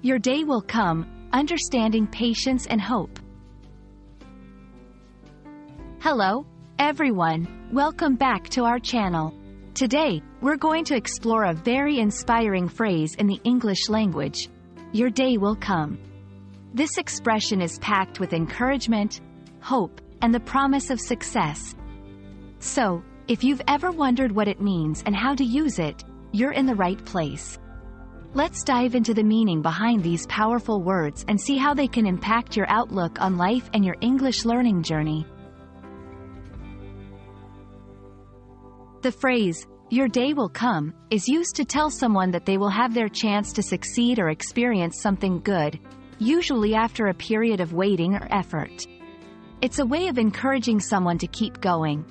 Your day will come, understanding patience and hope. Hello, everyone. Welcome back to our channel. Today, we're going to explore a very inspiring phrase in the English language. Your day will come. This expression is packed with encouragement, hope, and the promise of success. So, if you've ever wondered what it means and how to use it, you're in the right place. Let's dive into the meaning behind these powerful words and see how they can impact your outlook on life and your English learning journey. The phrase, "your day will come," is used to tell someone that they will have their chance to succeed or experience something good, usually after a period of waiting or effort. It's a way of encouraging someone to keep going,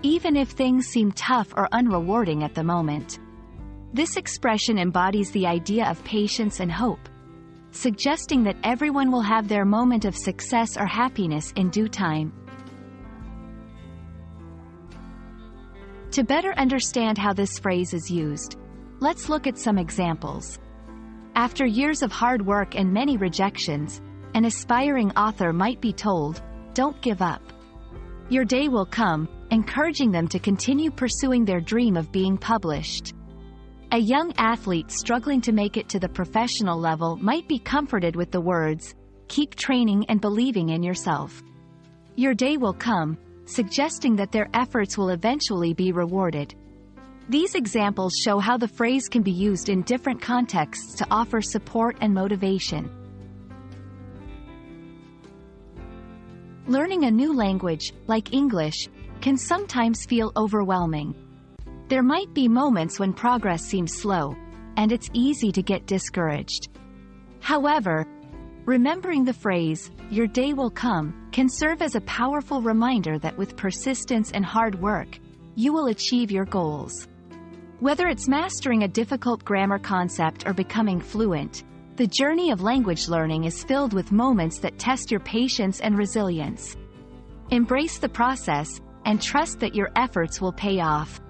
even if things seem tough or unrewarding at the moment. This expression embodies the idea of patience and hope, suggesting that everyone will have their moment of success or happiness in due time. To better understand how this phrase is used, let's look at some examples. After years of hard work and many rejections, an aspiring author might be told, "Don't give up. Your day will come," encouraging them to continue pursuing their dream of being published. A young athlete struggling to make it to the professional level might be comforted with the words, "Keep training and believing in yourself. Your day will come," suggesting that their efforts will eventually be rewarded. These examples show how the phrase can be used in different contexts to offer support and motivation. Learning a new language, like English, can sometimes feel overwhelming. There might be moments when progress seems slow, and it's easy to get discouraged. However, remembering the phrase, "your day will come," can serve as a powerful reminder that with persistence and hard work, you will achieve your goals. Whether it's mastering a difficult grammar concept or becoming fluent, the journey of language learning is filled with moments that test your patience and resilience. Embrace the process, and trust that your efforts will pay off.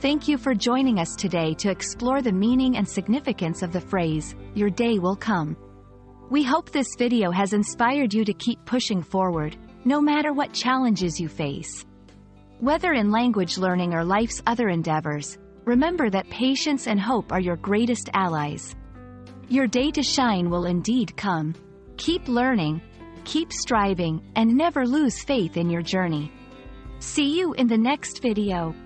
Thank you for joining us today to explore the meaning and significance of the phrase, "Your day will come." We hope this video has inspired you to keep pushing forward, no matter what challenges you face. Whether in language learning or life's other endeavors, remember that patience and hope are your greatest allies. Your day to shine will indeed come. Keep learning, keep striving, and never lose faith in your journey. See you in the next video.